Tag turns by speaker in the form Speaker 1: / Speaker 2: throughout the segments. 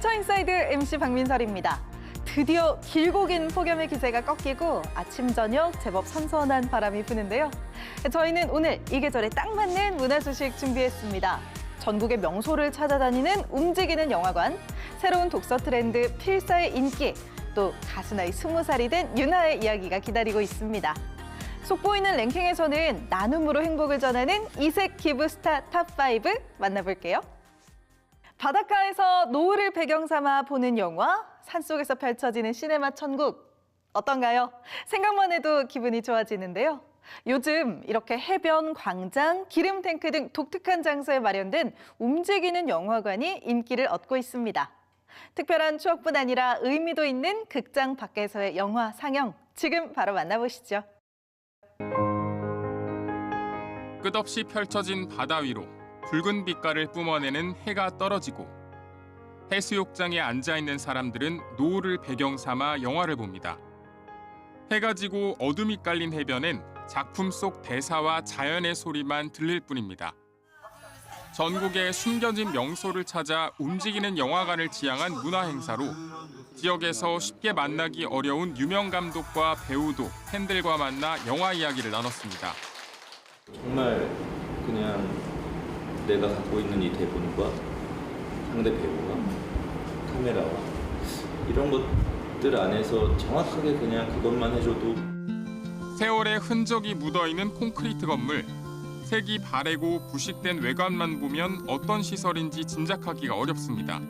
Speaker 1: 컬처인사이드 MC 박민설입니다. 드디어 길고 긴 폭염의 기세가 꺾이고 아침 저녁 제법 선선한 바람이 부는데요. 저희는 오늘 이 계절에 딱 맞는 문화 소식 준비했습니다. 전국의 명소를 찾아다니는 움직이는 영화관, 새로운 독서 트렌드 필사의 인기, 또 가수 나이 20살이 된 윤하의 이야기가 기다리고 있습니다. 속보이는 랭킹에서는 나눔으로 행복을 전하는 이색 기부스타 탑5 만나볼게요. 바닷가에서 노을을 배경 삼아 보는 영화, 산속에서 펼쳐지는 시네마 천국. 어떤가요? 생각만 해도 기분이 좋아지는데요. 요즘 이렇게 해변, 광장, 기름 탱크 등 독특한 장소에 마련된 움직이는 영화관이 인기를 얻고 있습니다. 특별한 추억뿐 아니라 의미도 있는 극장 밖에서의 영화 상영, 지금 바로 만나보시죠.
Speaker 2: 끝없이 펼쳐진 바다 위로 붉은 빛깔을 뿜어내는 해가 떨어지고 해수욕장에 앉아있는 사람들은 노을을 배경 삼아 영화를 봅니다. 해가 지고 어둠이 깔린 해변엔 작품 속 대사와 자연의 소리만 들릴 뿐입니다. 전국의 숨겨진 명소를 찾아 움직이는 영화관을 지향한 문화행사로 지역에서 쉽게 만나기 어려운 유명 감독과 배우도 팬들과 만나 영화 이야기를 나눴습니다.
Speaker 3: 정말 그냥 내가 갖고 있는 이 대본과 상대 배우와 카메라와 이런 것들 안에서 정확하게 그냥 그것만 해줘도
Speaker 2: 세월의 흔적이 묻어있는 콘크리트 건물, 색이 바래고 부식된 외관만 보면 어떤 시설인지 짐작하기가 어렵습니다.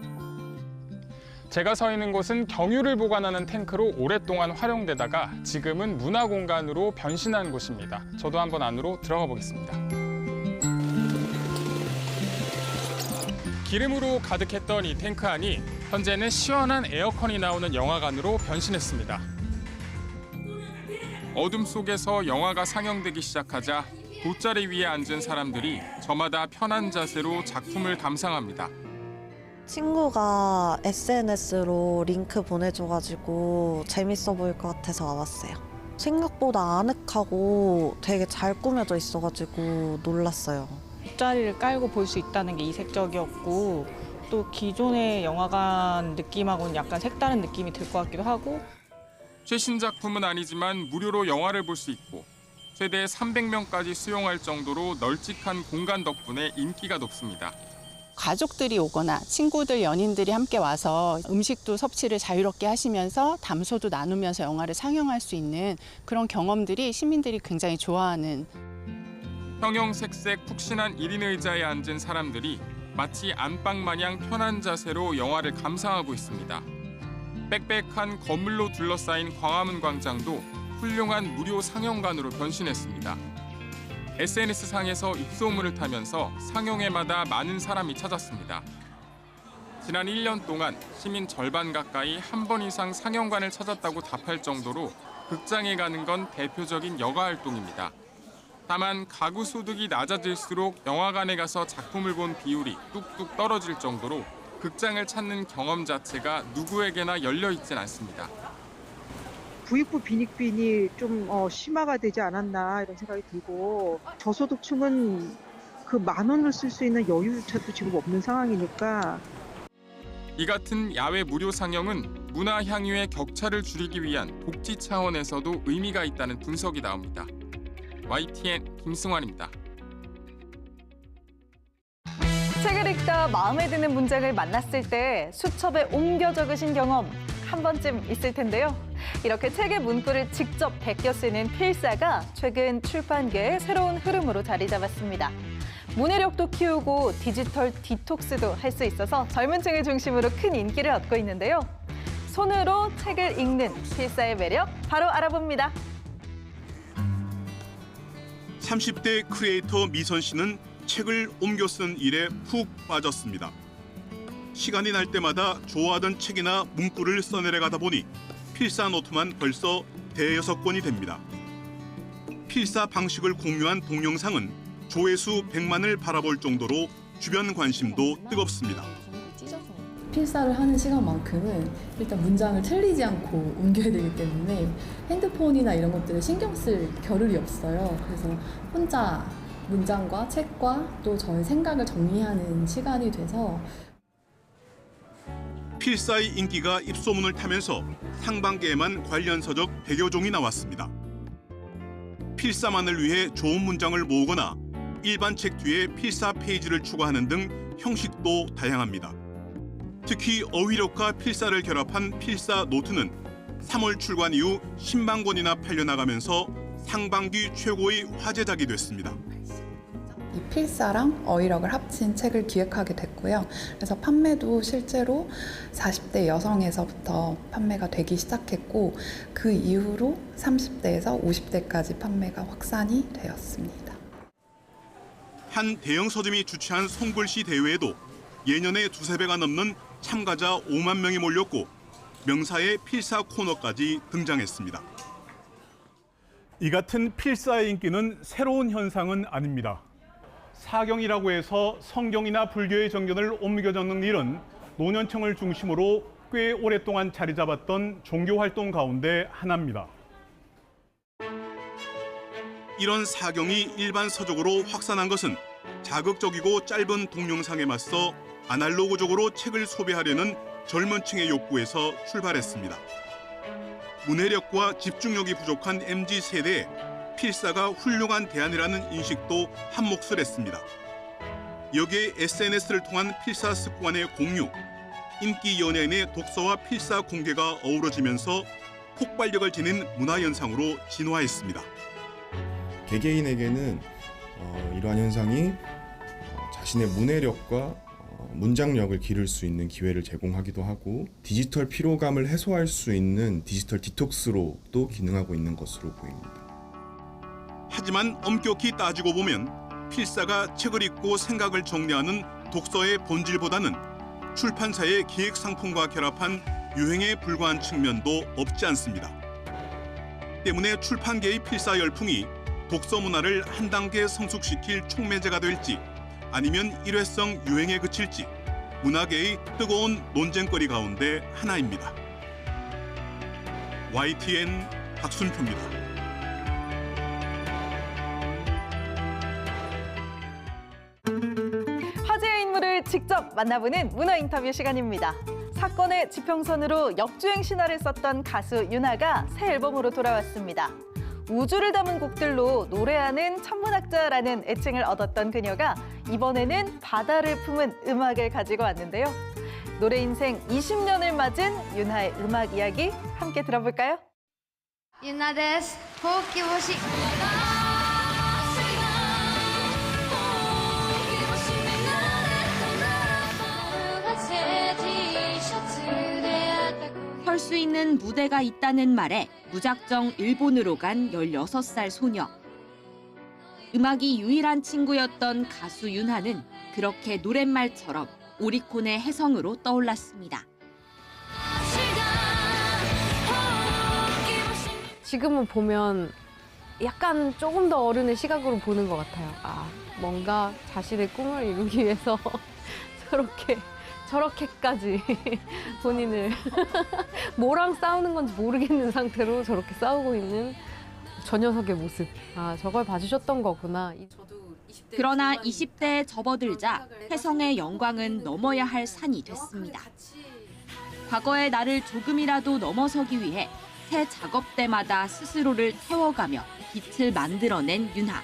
Speaker 2: 제가 서 있는 곳은 경유를 보관하는 탱크로 오랫동안 활용되다가 지금은 문화공간으로 변신한 곳입니다. 저도 한번 안으로 들어가 보겠습니다. 기름으로 가득했던 이 탱크 안이 현재는 시원한 에어컨이 나오는 영화관으로 변신했습니다. 어둠 속에서 영화가 상영되기 시작하자 돗자리 위에 앉은 사람들이 저마다 편한 자세로 작품을 감상합니다.
Speaker 4: 친구가 SNS로 링크 보내줘가지고 재밌어 보일 것 같아서 와봤어요. 생각보다 아늑하고 되게 잘 꾸며져 있어가지고 놀랐어요.
Speaker 5: 돗자리를 깔고 볼 수 있다는 게 이색적이었고 또 기존의 영화관 느낌하고는 약간 색다른 느낌이 들 것 같기도 하고
Speaker 2: 최신 작품은 아니지만 무료로 영화를 볼 수 있고 최대 300명까지 수용할 정도로 널찍한 공간 덕분에 인기가 높습니다.
Speaker 6: 가족들이 오거나 친구들, 연인들이 함께 와서 음식도 섭취를 자유롭게 하시면서 담소도 나누면서 영화를 상영할 수 있는 그런 경험들이 시민들이 굉장히 좋아하는.
Speaker 2: 형형색색 푹신한 1인 의자에 앉은 사람들이 마치 안방 마냥 편한 자세로 영화를 감상하고 있습니다. 빽빽한 건물로 둘러싸인 광화문 광장도 훌륭한 무료 상영관으로 변신했습니다. SNS상에서 입소문을 타면서 상영회마다 많은 사람이 찾았습니다. 지난 1년 동안 시민 절반 가까이 한 번 이상 상영관을 찾았다고 답할 정도로 극장에 가는 건 대표적인 여가 활동입니다. 다만 가구 소득이 낮아질수록 영화관에 가서 작품을 본 비율이 뚝뚝 떨어질 정도로 극장을 찾는 경험 자체가 누구에게나 열려있진 않습니다.
Speaker 7: 부익부 빈익빈이 좀 심화가 되지 않았나 이런 생각이 들고 저소득층은 그 10,000원을 쓸 수 있는 여유조차도 지금 없는 상황이니까
Speaker 2: 이 같은 야외 무료 상영은 문화 향유의 격차를 줄이기 위한 복지 차원에서도 의미가 있다는 분석이 나옵니다. YTN 김승환입니다.
Speaker 1: 책을 읽다 마음에 드는 문장을 만났을 때 수첩에 옮겨 적으신 경험 한 번쯤 있을 텐데요. 이렇게 책의 문구를 직접 베껴 쓰는 필사가 최근 출판계의 새로운 흐름으로 자리 잡았습니다. 문해력도 키우고 디지털 디톡스도 할 수 있어서 젊은 층을 중심으로 큰 인기를 얻고 있는데요. 손으로 책을 읽는 필사의 매력 바로 알아봅니다.
Speaker 8: 30대 크리에이터 미선 씨는 책을 옮겨 쓰는 일에 푹 빠졌습니다. 시간이 날 때마다 좋아하던 책이나 문구를 써내려가다 보니 필사 노트만 벌써 대여섯 권이 됩니다. 필사 방식을 공유한 동영상은 조회수 100만을 바라볼 정도로 주변 관심도 뜨겁습니다.
Speaker 9: 필사를 하는 시간만큼은 일단 문장을 틀리지 않고 옮겨야 되기 때문에 핸드폰이나 이런 것들에 신경 쓸 겨를이 없어요. 그래서 혼자 문장과 책과 또 저의 생각을 정리하는 시간이 돼서
Speaker 8: 필사의 인기가 입소문을 타면서 상반기에만 관련 서적 100여 종이 나왔습니다. 필사만을 위해 좋은 문장을 모으거나 일반 책 뒤에 필사 페이지를 추가하는 등 형식도 다양합니다. 특히 어휘력과 필사를 결합한 필사 노트는 3월 출간 이후 10만 권이나 팔려나가면서 상반기 최고의 화제작이 됐습니다.
Speaker 10: 이 필사랑 어휘력을 합친 책을 기획하게 됐고요. 그래서 판매도 실제로 40대 여성에서부터 판매가 되기 시작했고 그 이후로 30대에서 50대까지 판매가 확산이 되었습니다.
Speaker 8: 한 대형 서점이 주최한 손글씨 대회에도 예년의 두세 배가 넘는 참가자 5만 명이 몰렸고 명사의 필사 코너까지 등장했습니다.
Speaker 11: 이 같은 필사의 인기는 새로운 현상은 아닙니다. 사경이라고 해서 성경이나 불교의 정견을 옮겨 적는 일은 노년층을 중심으로 꽤 오랫동안 자리 잡았던 종교 활동 가운데 하나입니다.
Speaker 8: 이런 사경이 일반 서적으로 확산한 것은 자극적이고 짧은 동영상에 맞서 아날로그적으로 책을 소비하려는 젊은 층의 욕구에서 출발했습니다. 문해력과 집중력이 부족한 MZ세대에 필사가 훌륭한 대안이라는 인식도 한몫을 했습니다. 여기에 SNS를 통한 필사 습관의 공유, 인기 연예인의 독서와 필사 공개가 어우러지면서 폭발력을 지닌 문화현상으로 진화했습니다.
Speaker 12: 개개인에게는 이러한 현상이 자신의 문해력과 문장력을 기를 수 있는 기회를 제공하기도 하고 디지털 피로감을 해소할 수 있는 디지털 디톡스로도 기능하고 있는 것으로 보입니다.
Speaker 8: 하지만 엄격히 따지고 보면 필사가 책을 읽고 생각을 정리하는 독서의 본질보다는 출판사의 기획 상품과 결합한 유행에 불과한 측면도 없지 않습니다. 때문에 출판계의 필사 열풍이 독서 문화를 한 단계 성숙시킬 촉매제가 될지 아니면 일회성 유행에 그칠지 문화계의 뜨거운 논쟁거리 가운데 하나입니다. YTN 박순표입니다.
Speaker 1: 화제의 인물을 직접 만나보는 문화 인터뷰 시간입니다. 사건의 지평선으로 역주행 신화를 썼던 가수 윤하가 새 앨범으로 돌아왔습니다. 우주를 담은 곡들로 노래하는 천문학자라는 애칭을 얻었던 그녀가 이번에는 바다를 품은 음악을 가지고 왔는데요. 노래 인생 20년을 맞은 윤하의 음악 이야기 함께 들어볼까요?
Speaker 13: 윤하です. 호흡기보시.
Speaker 14: 설 수 있는 무대가 있다는 말에 무작정 일본으로 간 16살 소녀. 음악이 유일한 친구였던 가수 윤하는 그렇게 노랫말처럼 오리콘의 혜성으로 떠올랐습니다.
Speaker 15: 지금은 보면 약간 조금 더 어른의 시각으로 보는 것 같아요. 뭔가 자신의 꿈을 이루기 위해서 저렇게까지 본인을 뭐랑 싸우는 건지 모르겠는 상태로 저렇게 싸우고 있는 저 녀석의 모습. 저걸 봐주셨던 거구나.
Speaker 14: 그러나 20대에 접어들자 혜성의 영광은 넘어야 할 산이 됐습니다. 과거의 나를 조금이라도 넘어서기 위해 새 작업 때마다 스스로를 태워가며 빛을 만들어낸 윤하.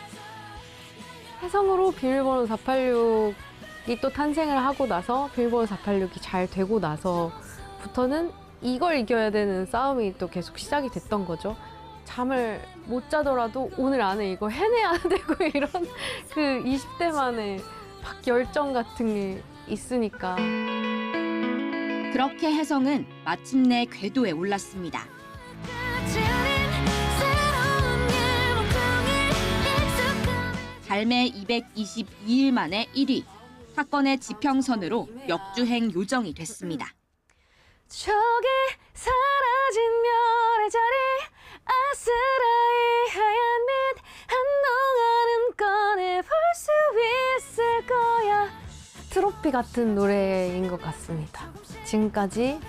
Speaker 15: 혜성으로 비밀번호 486이 또 탄생을 하고 나서 비밀번호 486이 잘 되고 나서부터는 이걸 이겨야 되는 싸움이 또 계속 시작이 됐던 거죠. 잠을 못 자더라도 오늘 안에 이거 해내야 되고 이런 그 20대만의 막 열정 같은 게 있으니까.
Speaker 14: 그렇게 혜성은 마침내 궤도에 올랐습니다. 발매 222일 만에 1위. 사건의 지평선으로 역주행 요정이 됐습니다.
Speaker 15: 저게 사라진 별의 자리 아스라이 하얀 빛 한동안은 꺼내볼 수 있을 거야. 트로피 같은 노래인 것 같습니다. 지금까지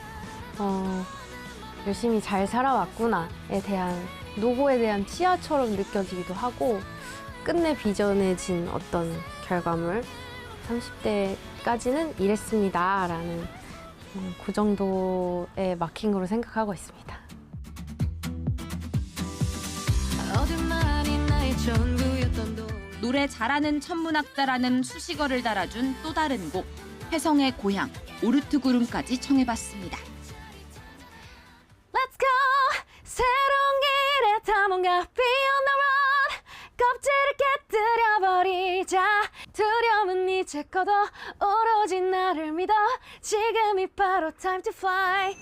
Speaker 15: 열심히 잘 살아왔구나에 대한 노고에 대한 치하처럼 느껴지기도 하고 끝내 비전해진 어떤 결과물 30대까지는 이랬습니다라는 그 정도의 마킹으로 생각하고 있습니다.
Speaker 14: 노래 잘하는 천문학자라는 수식어를 달아준 또 다른 곡 혜성의 고향 오르트구름까지 청해봤습니다.
Speaker 15: Let's go! 새로운 길에 다 뭔가 be on the run 껍질을 깨뜨려버리자 두려움은 이제 꺼도 오로지 나를 믿어 지금이 바로 time to fly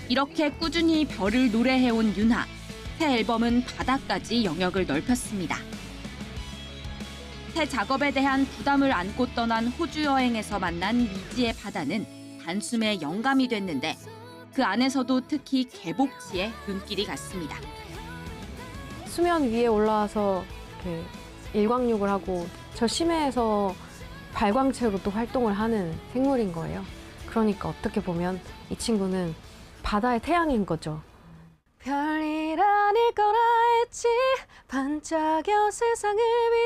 Speaker 14: 이렇게 꾸준히 별을 노래해온 윤하. 새 앨범은 바다까지 영역을 넓혔습니다. 새 작업에 대한 부담을 안고 떠난 호주 여행에서 만난 미지의 바다는 단숨에 영감이 됐는데 그 안에서도 특히 개복치에 눈길이 갔습니다.
Speaker 15: 수면 위에 올라와서 이렇게 일광욕을 하고 저 심해에서 발광체로 또 활동을 하는 생물인 거예요. 그러니까 어떻게 보면 이 친구는 바다의 태양인 거죠. 별일 아닐 거라 했지 반짝여 세상을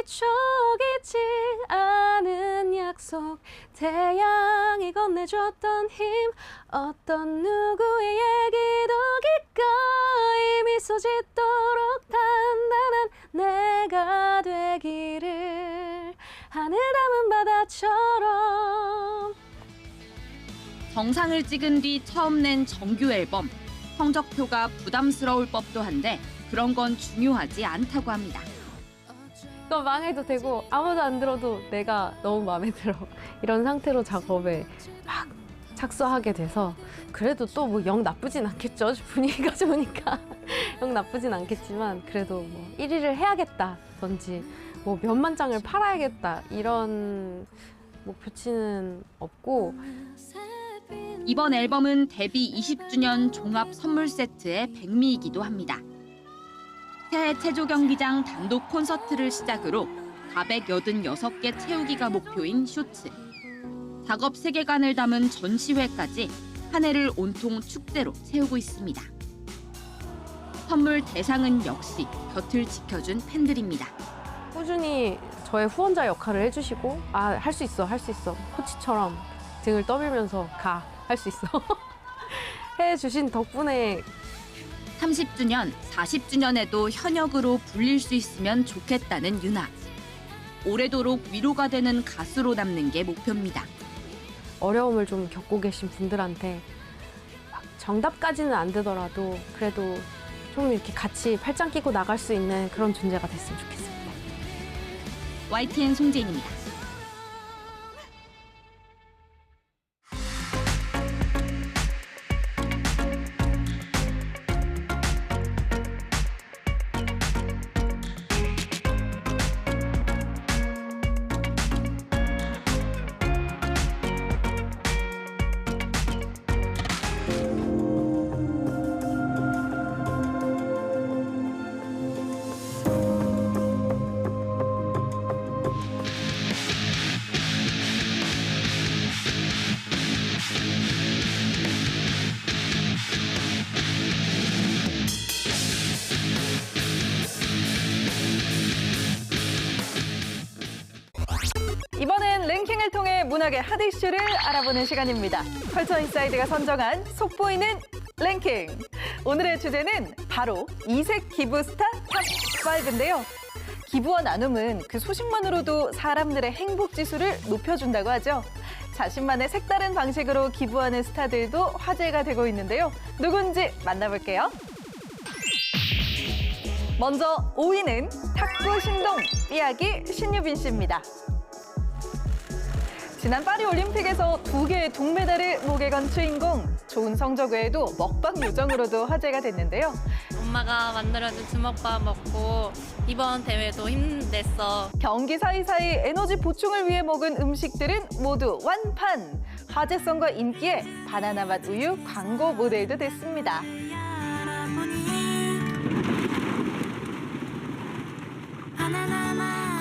Speaker 15: 비춰기지 않은 약속 태양이 건네줬던 힘 어떤 누구의 얘기도 기꺼이 미소 짓도록 단단한 내가 되기를 하늘 담은 바다처럼
Speaker 14: 정상을 찍은 뒤 처음 낸 정규 앨범. 성적표가 부담스러울 법도 한데 그런 건 중요하지 않다고 합니다.
Speaker 15: 이거 망해도 되고 아무도 안 들어도 내가 너무 마음에 들어. 이런 상태로 작업에 막 착수하게 돼서 그래도 또 뭐 영 나쁘진 않겠죠. 분위기가 좋으니까 영 나쁘진 않겠지만 그래도 뭐 1위를 해야겠다든지 뭐 몇만 장을 팔아야겠다 이런 목표치는 없고
Speaker 14: 이번 앨범은 데뷔 20주년 종합 선물 세트의 백미이기도 합니다. 새해 체조 경기장 단독 콘서트를 시작으로 486개 채우기가 목표인 쇼츠. 작업 세계관을 담은 전시회까지 한 해를 온통 축제로 채우고 있습니다. 선물 대상은 역시 곁을 지켜준 팬들입니다.
Speaker 15: 꾸준히 저의 후원자 역할을 해주시고 아, 할 수 있어, 할 수 있어. 코치처럼 등을 떠밀면서 가, 할 수 있어. 해주신 덕분에
Speaker 14: 30주년, 40주년에도 현역으로 불릴 수 있으면 좋겠다는 윤하. 오래도록 위로가 되는 가수로 남는 게 목표입니다.
Speaker 15: 어려움을 좀 겪고 계신 분들한테 막 정답까지는 안 되더라도 그래도 좀 이렇게 같이 팔짱 끼고 나갈 수 있는 그런 존재가 됐으면 좋겠습니다.
Speaker 14: YTN 송재인입니다.
Speaker 1: 이번엔 랭킹을 통해 문학의 핫 이슈를 알아보는 시간입니다. 컬처 인사이드가 선정한 속보이는 랭킹. 오늘의 주제는 바로 이색 기부 스타 탑5인데요. 기부와 나눔은 그 소식만으로도 사람들의 행복 지수를 높여준다고 하죠. 자신만의 색다른 방식으로 기부하는 스타들도 화제가 되고 있는데요. 누군지 만나볼게요. 먼저 5위는 탁구 신동 삐약이 신유빈 씨입니다. 지난 파리 올림픽에서 2개의 동메달을 목에 건 주인공. 좋은 성적 외에도 먹방 요정으로도 화제가 됐는데요.
Speaker 16: 엄마가 만들어준 주먹밥 먹고 이번 대회도 힘냈어.
Speaker 1: 경기 사이사이 에너지 보충을 위해 먹은 음식들은 모두 완판. 화제성과 인기에 바나나 맛 우유 광고 모델도 됐습니다.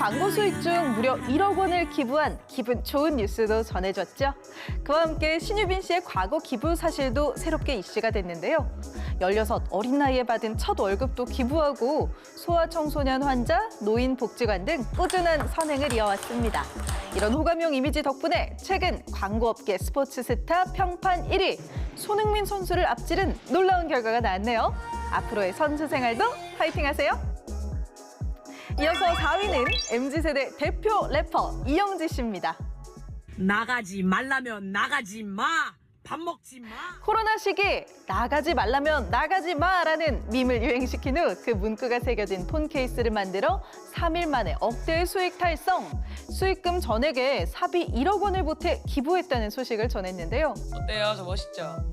Speaker 1: 광고 수익 중 무려 1억 원을 기부한 기분 좋은 뉴스도 전해졌죠. 그와 함께 신유빈 씨의 과거 기부 사실도 새롭게 이슈가 됐는데요. 16 어린 나이에 받은 첫 월급도 기부하고 소아청소년 환자, 노인 복지관 등 꾸준한 선행을 이어왔습니다. 이런 호감형 이미지 덕분에 최근 광고업계 스포츠 스타 평판 1위 손흥민 선수를 앞지른 놀라운 결과가 나왔네요. 앞으로의 선수 생활도 파이팅하세요. 이어서 4위는 MZ세대 대표 래퍼 이영지 씨입니다.
Speaker 17: 나가지 말라면 나가지 마. 밥 먹지 마.
Speaker 1: 코로나 시기 나가지 말라면 나가지 마라는 밈을 유행시킨 후 그 문구가 새겨진 폰 케이스를 만들어 3일 만에 억대의 수익 달성. 수익금 전액에 사비 1억 원을 보태 기부했다는 소식을 전했는데요.
Speaker 17: 어때요? 저 멋있죠?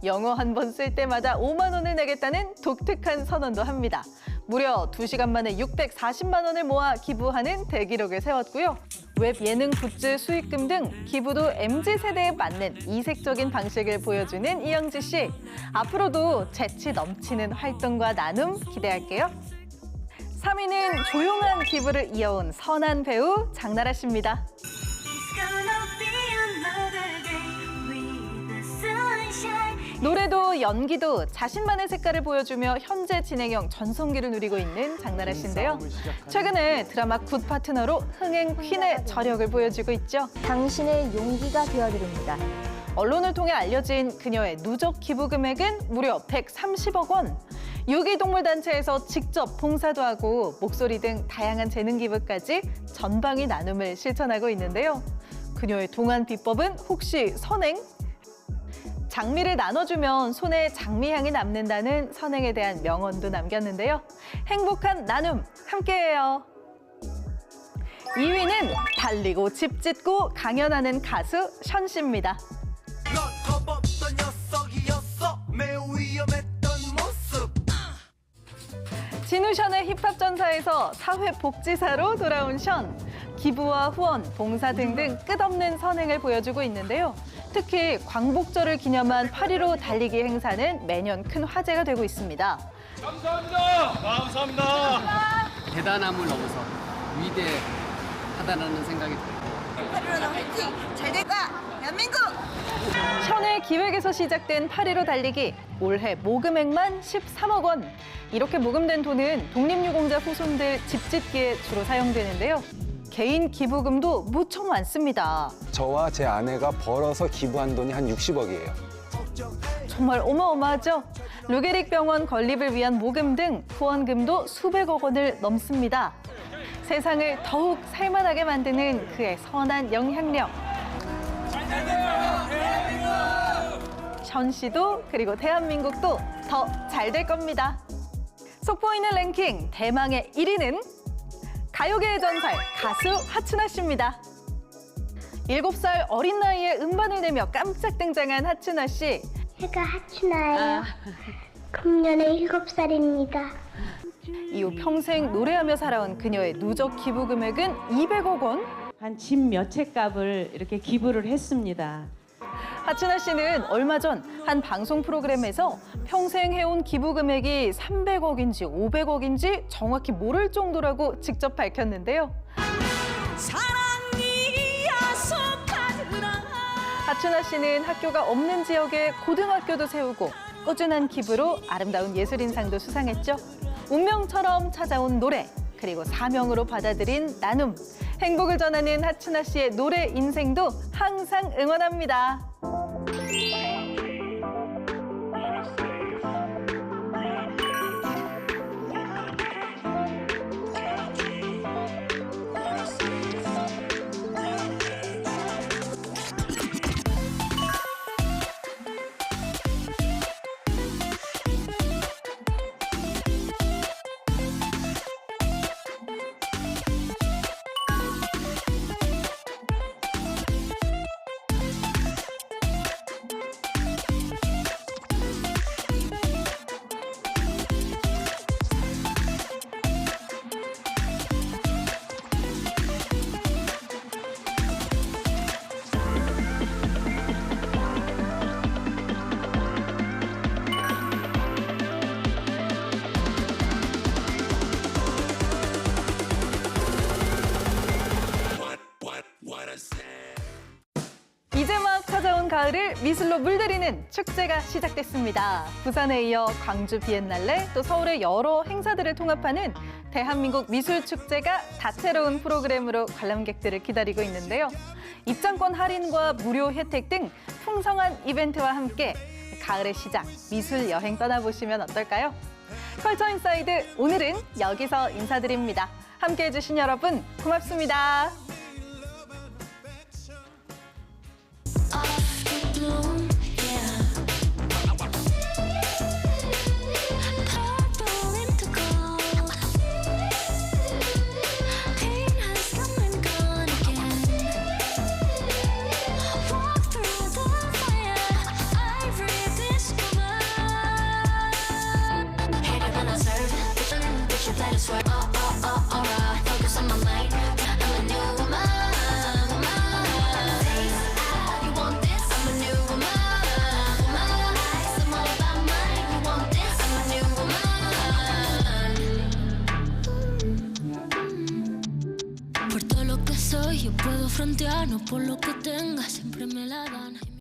Speaker 1: 영어 한 번 쓸 때마다 5만 원을 내겠다는 독특한 선언도 합니다. 무려 2시간 만에 640만 원을 모아 기부하는 대기록을 세웠고요. 웹 예능 굿즈 수익금 등 기부도 MZ세대에 맞는 이색적인 방식을 보여주는 이영지 씨. 앞으로도 재치 넘치는 활동과 나눔 기대할게요. 3위는 조용한 기부를 이어온 선한 배우 장나라 씨입니다. 노래도 연기도 자신만의 색깔을 보여주며 현재 진행형 전성기를 누리고 있는 장나라 씨인데요. 최근에 드라마 굿 파트너로 흥행 퀸의 저력을 보여주고 있죠.
Speaker 18: 당신의 용기가 되어드립니다.
Speaker 1: 언론을 통해 알려진 그녀의 누적 기부 금액은 무려 130억 원. 유기동물 단체에서 직접 봉사도 하고 목소리 등 다양한 재능 기부까지 전방위 나눔을 실천하고 있는데요. 그녀의 동안 비법은 혹시 선행? 장미를 나눠주면 손에 장미향이 남는다는 선행에 대한 명언도 남겼는데요. 행복한 나눔 함께해요. 2위는 달리고 집 짓고 강연하는 가수 션 씨입니다. 진우션의 힙합 전사에서 사회복지사로 돌아온 션. 기부와 후원, 봉사 등등 끝없는 선행을 보여주고 있는데요. 특히 광복절을 기념한 8.15 달리기 행사는 매년 큰 화제가 되고 있습니다.
Speaker 19: 감사합니다. 감사합니다. 대단함을 넘어서 위대하다는 생각이 들고.
Speaker 20: 8.15 화이팅! 잘 될 거야! 대한민국!
Speaker 1: 션의 기획에서 시작된 8.15 달리기. 올해 모금액만 13억 원. 이렇게 모금된 돈은 독립유공자 후손들 집 짓기에 주로 사용되는데요. 개인 기부금도 무척 많습니다.
Speaker 21: 저와 제 아내가 벌어서 기부한 돈이 한 60억이에요.
Speaker 1: 정말 어마어마하죠? 루게릭 병원 건립을 위한 모금 등 후원금도 수백억 원을 넘습니다. 세상을 더욱 살만하게 만드는 그의 선한 영향력. 션 씨도 그리고 대한민국도 더 잘 될 겁니다. 속보이는 랭킹 대망의 1위는 가요계의 전설 가수 하춘아 씨입니다. 7살 어린 나이에 음반을 내며 깜짝 등장한 하춘아 씨.
Speaker 22: 제가 하춘아예요. 금년에 7살입니다.
Speaker 1: 이후 평생 노래하며 살아온 그녀의 누적 기부 금액은 200억 원?
Speaker 23: 한 집 몇 채 값을 이렇게 기부를 했습니다.
Speaker 1: 하춘아 씨는 얼마 전 한 방송 프로그램에서 평생 해온 기부 금액이 300억인지 500억인지 정확히 모를 정도라고 직접 밝혔는데요. 하춘아 씨는 학교가 없는 지역에 고등학교도 세우고 꾸준한 기부로 아름다운 예술인상도 수상했죠. 운명처럼 찾아온 노래, 그리고 사명으로 받아들인 나눔. 행복을 전하는 하춘아 씨의 노래 인생도 항상 응원합니다. 가을을 미술로 물들이는 축제가 시작됐습니다. 부산에 이어 광주 비엔날레, 또 서울의 여러 행사들을 통합하는 대한민국 미술축제가 다채로운 프로그램으로 관람객들을 기다리고 있는데요. 입장권 할인과 무료 혜택 등 풍성한 이벤트와 함께 가을의 시작, 미술 여행 떠나보시면 어떨까요? 컬처 인사이드 오늘은 여기서 인사드립니다. 함께해 주신 여러분 고맙습니다.
Speaker 3: Por todo lo que soy, yo puedo frontear, no por lo que tenga, siempre me la dan.